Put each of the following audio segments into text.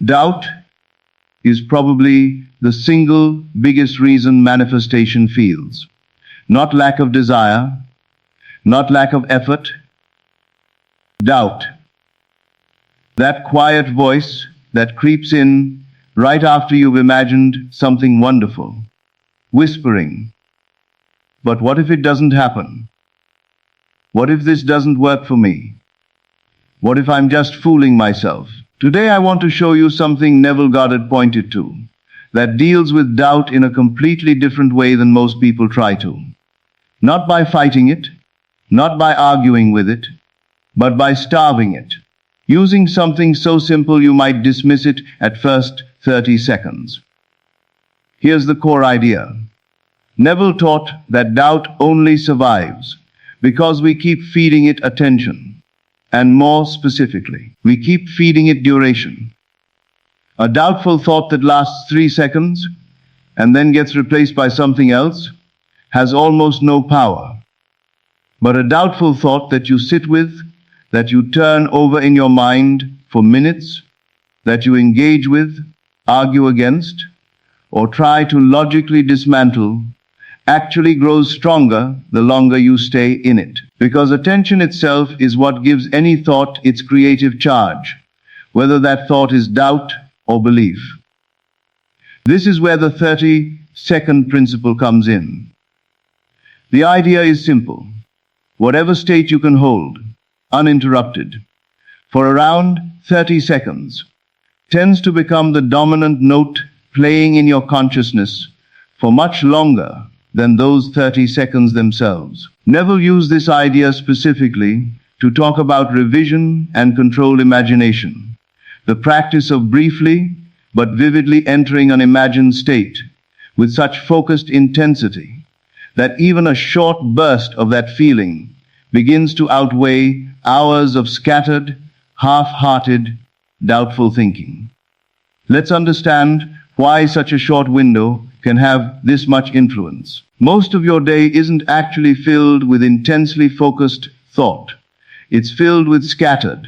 Doubt is probably the single biggest reason manifestation fails. Not lack of desire, not lack of effort. Doubt. That quiet voice that creeps in right after you've imagined something wonderful, whispering, "But what if it doesn't happen? What if this doesn't work for me? What if I'm just fooling myself?" Today I want to show you something Neville Goddard pointed to that deals with doubt in a completely different way than most people try to. Not by fighting it, not by arguing with it, but by starving it, using something so simple you might dismiss it at first 30 seconds. Here's the core idea. Neville taught that doubt only survives because we keep feeding it attention. And more specifically, we keep feeding it duration. A doubtful thought that lasts 3 seconds and then gets replaced by something else has almost no power. But a doubtful thought that you sit with, that you turn over in your mind for minutes, that you engage with, argue against, or try to logically dismantle, actually grows stronger the longer you stay in it. Because attention itself is what gives any thought its creative charge, whether that thought is doubt or belief. This is where the 30-second principle comes in. The idea is simple. Whatever state you can hold, uninterrupted, for around 30 seconds, tends to become the dominant note playing in your consciousness for much longer than those 30 seconds themselves. Neville used this idea specifically to talk about revision and controlled imagination, the practice of briefly but vividly entering an imagined state with such focused intensity that even a short burst of that feeling begins to outweigh hours of scattered, half-hearted, doubtful thinking. Let's understand why such a short window can have this much influence. Most of your day isn't actually filled with intensely focused thought. It's filled with scattered,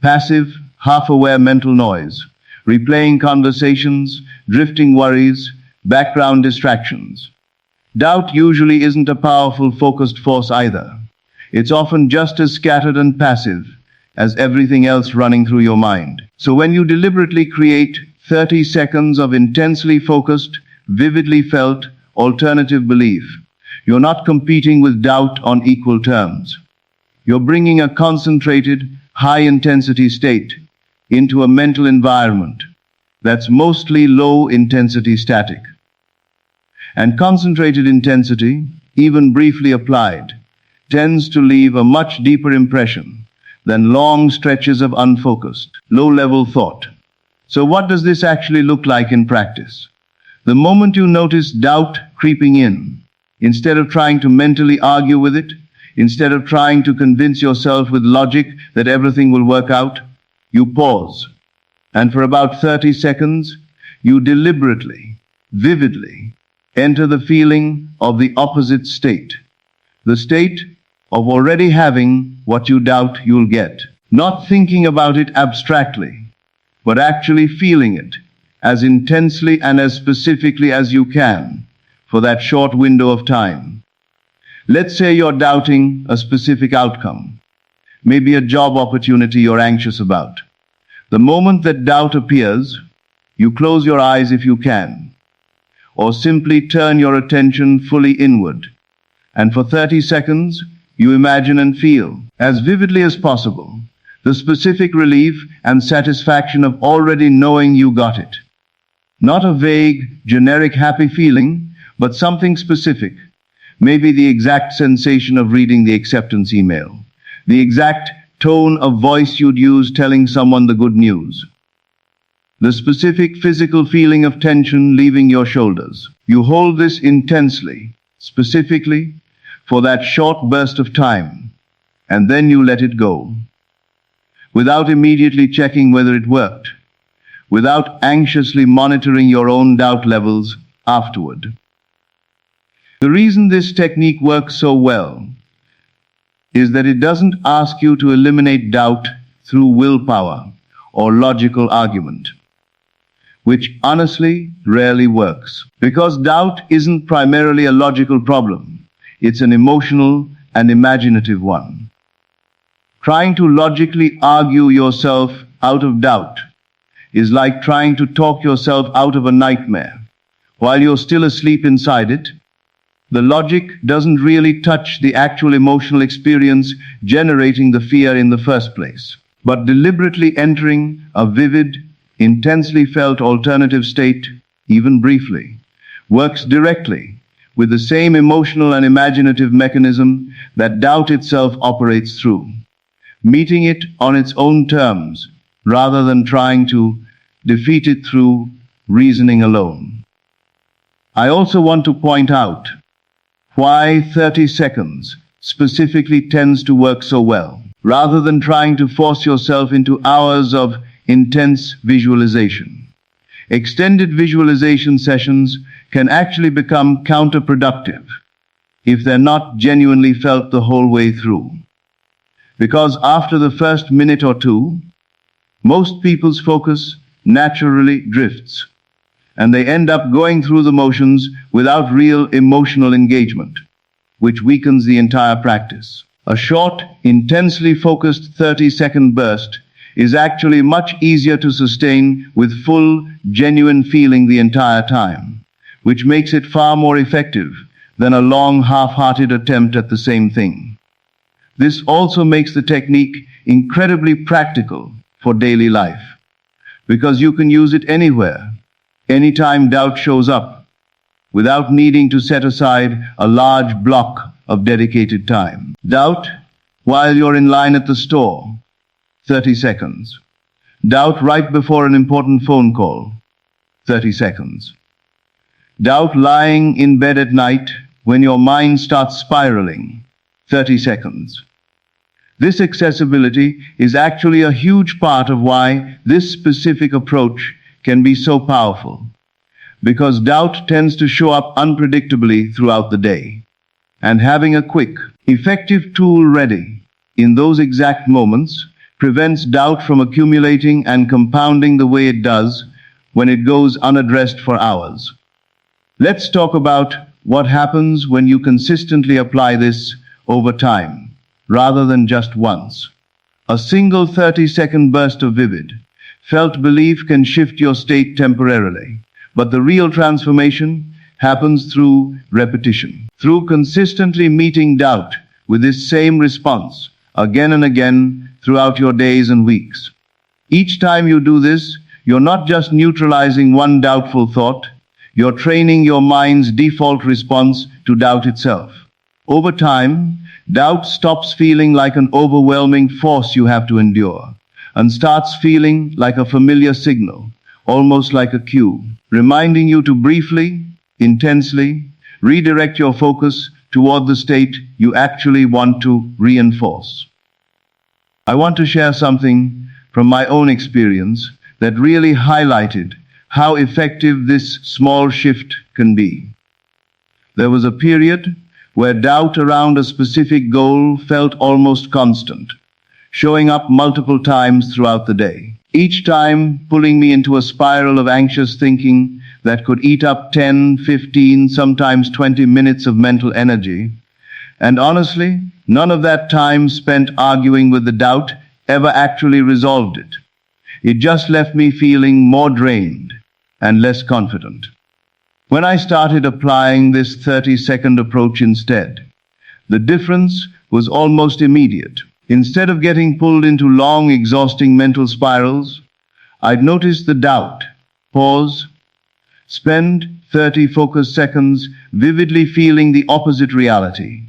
passive, half-aware mental noise, replaying conversations, drifting worries, background distractions. Doubt usually isn't a powerful, focused force either. It's often just as scattered and passive as everything else running through your mind. So when you deliberately create 30 seconds of intensely focused, vividly felt, alternative belief, you're not competing with doubt on equal terms. You're bringing a concentrated, high-intensity state into a mental environment that's mostly low-intensity static. And concentrated intensity, even briefly applied, tends to leave a much deeper impression than long stretches of unfocused, low-level thought. So what does this actually look like in practice? The moment you notice doubt creeping in, instead of trying to mentally argue with it, instead of trying to convince yourself with logic that everything will work out, you pause. And for about 30 seconds, you deliberately, vividly enter the feeling of the opposite state. The state of already having what you doubt you'll get. Not thinking about it abstractly, but actually feeling it as intensely and as specifically as you can for that short window of time. Let's say you're doubting a specific outcome, maybe a job opportunity you're anxious about. The moment that doubt appears, you close your eyes if you can, or simply turn your attention fully inward, and for 30 seconds, you imagine and feel, as vividly as possible, the specific relief and satisfaction of already knowing you got it. Not a vague, generic happy feeling, but something specific. Maybe the exact sensation of reading the acceptance email, the exact tone of voice you'd use telling someone the good news, the specific physical feeling of tension leaving your shoulders. You hold this intensely, specifically, for that short burst of time, and then you let it go, without immediately checking whether it worked, without anxiously monitoring your own doubt levels afterward. The reason this technique works so well is that it doesn't ask you to eliminate doubt through willpower or logical argument. which honestly rarely works. Because doubt isn't primarily a logical problem, it's an emotional and imaginative one. Trying to logically argue yourself out of doubt is like trying to talk yourself out of a nightmare while you're still asleep inside it. The logic doesn't really touch the actual emotional experience generating the fear in the first place, but deliberately entering a vivid, intensely felt alternative state, even briefly, works directly with the same emotional and imaginative mechanism that doubt itself operates through, meeting it on its own terms rather than trying to defeat it through reasoning alone. I also want to point out why 30 seconds specifically tends to work so well, rather than trying to force yourself into hours of intense visualization. Extended visualization sessions can actually become counterproductive if they're not genuinely felt the whole way through. Because after the first minute or two, most people's focus naturally drifts, and they end up going through the motions without real emotional engagement, which weakens the entire practice. A short, intensely focused 30-second burst is actually much easier to sustain with full, genuine feeling the entire time, which makes it far more effective than a long, half-hearted attempt at the same thing. This also makes the technique incredibly practical for daily life, because you can use it anywhere, anytime doubt shows up, without needing to set aside a large block of dedicated time. Doubt while you're in line at the store, 30 seconds. Doubt right before an important phone call, 30 seconds. Doubt lying in bed at night when your mind starts spiraling, 30 seconds. This accessibility is actually a huge part of why this specific approach can be so powerful, because doubt tends to show up unpredictably throughout the day, and having a quick, effective tool ready in those exact moments prevents doubt from accumulating and compounding the way it does when it goes unaddressed for hours. Let's talk about what happens when you consistently apply this over time, rather than just once. A single 30-second burst of vivid, felt belief can shift your state temporarily, but the real transformation happens through repetition, through consistently meeting doubt with this same response again and again throughout your days and weeks. Each time you do this, you're not just neutralizing one doubtful thought, you're training your mind's default response to doubt itself. Over time, doubt stops feeling like an overwhelming force you have to endure, and starts feeling like a familiar signal, almost like a cue, reminding you to briefly, intensely, redirect your focus toward the state you actually want to reinforce. I want to share something from my own experience that really highlighted how effective this small shift can be. There was a period where doubt around a specific goal felt almost constant, showing up multiple times throughout the day, each time pulling me into a spiral of anxious thinking that could eat up 10, 15, sometimes 20 minutes of mental energy. And honestly, none of that time spent arguing with the doubt ever actually resolved it. It just left me feeling more drained and less confident. When I started applying this 30-second approach instead, the difference was almost immediate. Instead of getting pulled into long, exhausting mental spirals, I'd notice the doubt, pause, spend 30 focused seconds vividly feeling the opposite reality,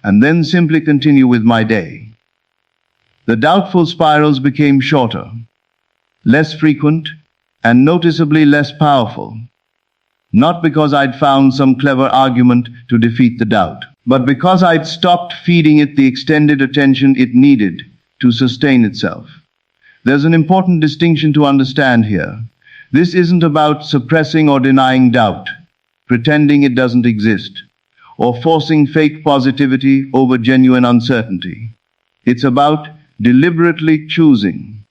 and then simply continue with my day. The doubtful spirals became shorter, less frequent, and noticeably less powerful. Not because I'd found some clever argument to defeat the doubt, but because I'd stopped feeding it the extended attention it needed to sustain itself. There's an important distinction to understand here. This isn't about suppressing or denying doubt, pretending it doesn't exist, or forcing fake positivity over genuine uncertainty. It's about deliberately choosing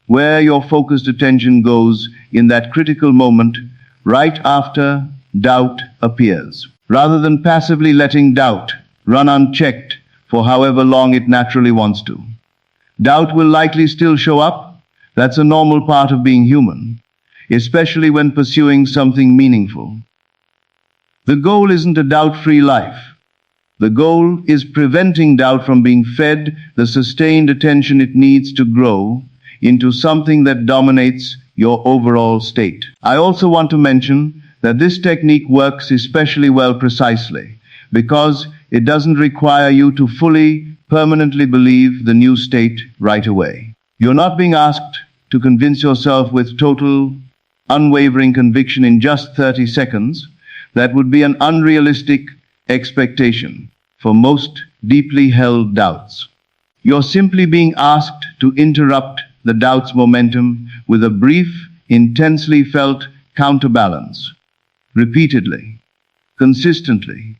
where your focused attention goes in that critical moment right after doubt appears. Rather than passively letting doubt run unchecked for however long it naturally wants to. Doubt will likely still show up. That's a normal part of being human, especially when pursuing something meaningful. The goal isn't a doubt-free life. The goal is preventing doubt from being fed the sustained attention it needs to grow into something that dominates your overall state. I also want to mention that this technique works especially well precisely because it doesn't require you to fully, permanently believe the new state right away. You're not being asked to convince yourself with total, unwavering conviction in just 30 seconds. That would be an unrealistic expectation for most deeply held doubts. You're simply being asked to interrupt the doubt's momentum with a brief, intensely felt counterbalance, repeatedly, consistently,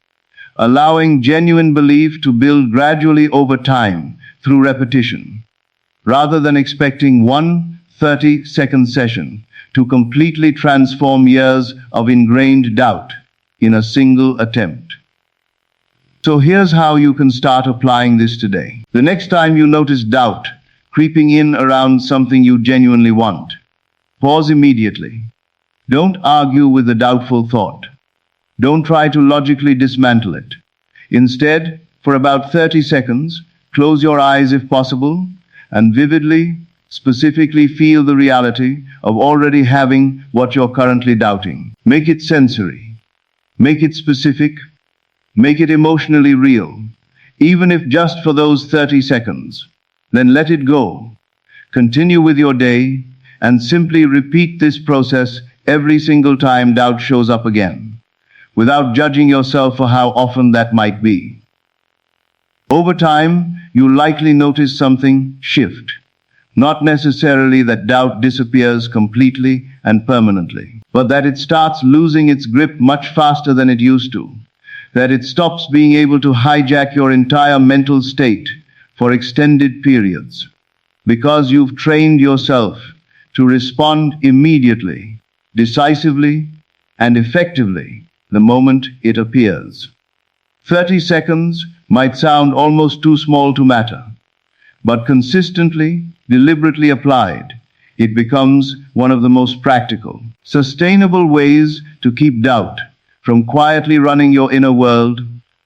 allowing genuine belief to build gradually over time through repetition, rather than expecting one 30-second session to completely transform years of ingrained doubt in a single attempt. So here's how you can start applying this today. The next time you notice doubt creeping in around something you genuinely want, pause immediately. Don't argue with the doubtful thought. Don't try to logically dismantle it. Instead, for about 30 seconds, close your eyes if possible and vividly, specifically feel the reality of already having what you're currently doubting. Make it sensory. Make it specific. Make it emotionally real, even if just for those 30 seconds. Then let it go. Continue with your day and simply repeat this process every single time doubt shows up again, without judging yourself for how often that might be. Over time, you'll likely notice something shift. Not necessarily that doubt disappears completely and permanently, but that it starts losing its grip much faster than it used to. That it stops being able to hijack your entire mental state for extended periods, because you've trained yourself to respond immediately, decisively, and effectively the moment it appears. 30 seconds might sound almost too small to matter, but consistently, deliberately applied, it becomes one of the most practical, sustainable ways to keep doubt from quietly running your inner world,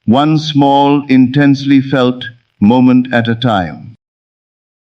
one small, intensely felt moment at a time.